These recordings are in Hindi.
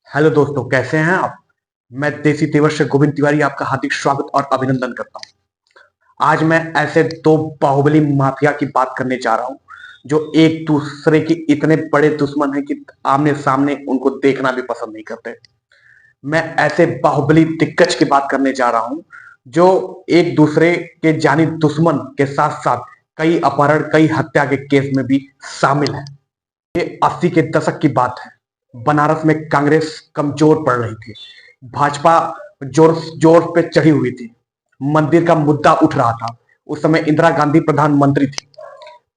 हेलो दोस्तों, कैसे हैं आप। मैं देसी तेवर से गोविंद तिवारी आपका हार्दिक स्वागत और अभिनंदन करता हूं। आज मैं ऐसे दो बाहुबली माफिया की बात करने जा रहा हूं जो एक दूसरे के इतने बड़े दुश्मन हैं कि आमने सामने उनको देखना भी पसंद नहीं करते। मैं ऐसे बाहुबली दिग्गज की बात करने जा रहा हूं जो एक दूसरे के जानी दुश्मन के साथ साथ कई अपहरण कई हत्या के केस में भी शामिल है। ये 80 के दशक की बात है। बनारस में कांग्रेस कमजोर पड़ रही थी। भाजपा जोर जोर पे चढ़ी हुई थी। मंदिर का मुद्दा उठ रहा था। उस समय इंदिरा गांधी प्रधानमंत्री थी।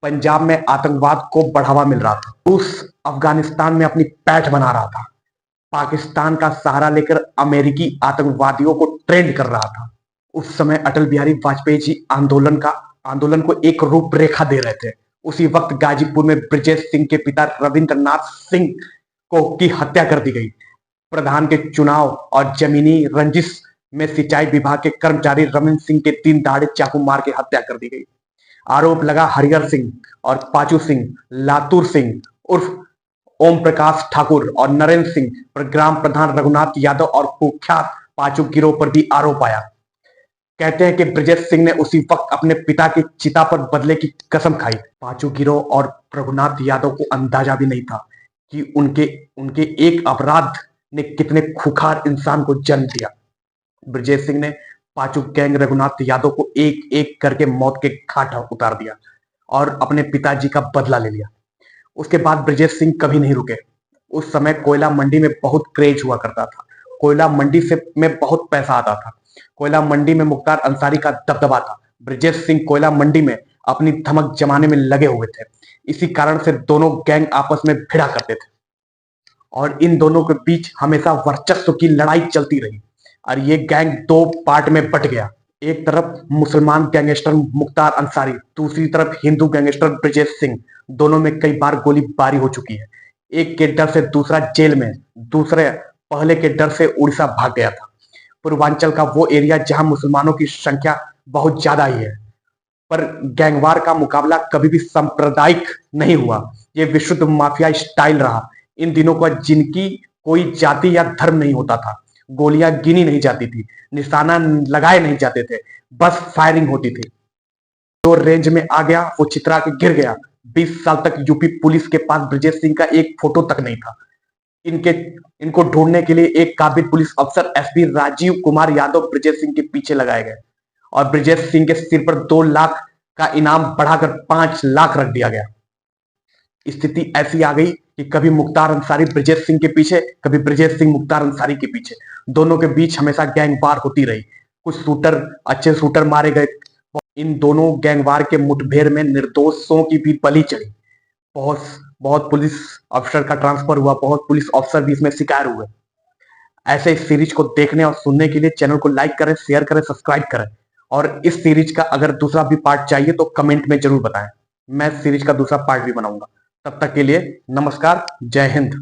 पंजाब में आतंकवाद को बढ़ावा मिल रहा था। रूस अफगानिस्तान में अपनी पैठ बना रहा था। पाकिस्तान का सहारा लेकर अमेरिकी आतंकवादियों को ट्रेंड कर रहा था। उस समय अटल बिहारी वाजपेयी जी आंदोलन को एक रूपरेखा दे रहे थे। उसी वक्त गाजीपुर में ब्रजेश सिंह के पिता रविंद्रनाथ सिंह को की हत्या कर दी गई। प्रधान के चुनाव और जमीनी रंजिश में सिंचाई विभाग के कर्मचारी रविंद्र सिंह के दिन दहाड़े चाकू मार के हत्या कर दी गई। आरोप लगा हरिहर सिंह और पाचू सिंह, लातूर सिंह उर्फ ओम प्रकाश ठाकुर और नरेंद्र सिंह पर ग्राम प्रधान रघुनाथ यादव और कुख्यात पाचू गिरोह पर भी आरोप आया। कहते हैं कि ब्रजेश सिंह ने उसी वक्त अपने पिता की चिता पर बदले की कसम खाई। पांचों गिरोह और रघुनाथ यादव को अंदाजा भी नहीं था कि उनके उनके एक अपराध ने कितने खूंखार इंसान को जन्म दिया। ब्रजेश सिंह ने पांचों गैंग रघुनाथ यादव को एक एक करके मौत के घाट उतार दिया और अपने पिताजी का बदला ले लिया। उसके बाद ब्रजेश सिंह कभी नहीं रुके। उस समय कोयला मंडी में बहुत क्रेज हुआ करता था। कोयला मंडी से में बहुत पैसा आता था। कोयला मंडी में मुख्तार अंसारी का दबदबा था। ब्रजेश सिंह कोयला मंडी में अपनी धमक जमाने में लगे हुए थे। इसी कारण से दोनों गैंग आपस में भिड़ा करते थे और इन दोनों के बीच हमेशा वर्चस्व की लड़ाई चलती रही और ये गैंग दो पार्ट में बट गया। एक तरफ मुसलमान गैंगस्टर मुख्तार अंसारी, दूसरी तरफ हिंदू गैंगस्टर ब्रजेश सिंह। दोनों में कई बार गोलीबारी हो चुकी है। एक के डर से दूसरा जेल में, दूसरे पहले के डर से उड़ीसा भाग गया था। पूर्वांचल का वो एरिया जहां मुसलमानों की संख्या बहुत ज्यादा ही है, पर गैंगवार का मुकाबला कभी भी सांप्रदायिक नहीं हुआ। ये विशुद्ध माफिया स्टाइल रहा। इन दिनों का जिनकी कोई जाति या धर्म नहीं होता था। गोलियां गिनी नहीं जाती थी, निशाना लगाए नहीं जाते थे, बस फायरिंग होती थी। जो रेंज में आ गया वो चित्रा के गिर गया। 20 साल तक यूपी पुलिस के पास ब्रजेश सिंह का एक फोटो तक नहीं था। इनके इनको ढूंढने के लिए एक काबिल पुलिस अफसर एसपी राजीव कुमार यादव ब्रजेश सिंह के पीछे लगाए गए और ब्रजेश सिंह के सिर पर 2 लाख का इनाम बढ़ाकर 5 लाख रख दिया गया। स्थिति ऐसी आ गई कि कभी मुख्तार अंसारी ब्रजेश सिंह के पीछे, कभी ब्रजेश सिंह मुख्तार अंसारी के पीछे। दोनों के बीच हमेशा गैंगवार होती रही। कुछ शूटर, अच्छे शूटर मारे गए। इन दोनों गैंगवार के मुठभेड़ में निर्दोषों की भी बलि चढ़ी। बहुत बहुत पुलिस अफसर का ट्रांसफर हुआ। बहुत पुलिस अफसर भी इसमें शिकार हुए। ऐसे इस सीरीज को देखने और सुनने के लिए चैनल को लाइक करें, शेयर करें, सब्सक्राइब करें। और इस सीरीज का अगर दूसरा भी पार्ट चाहिए तो कमेंट में जरूर बताएं। मैं सीरीज का दूसरा पार्ट भी बनाऊंगा। तब तक के लिए नमस्कार, जय हिंद।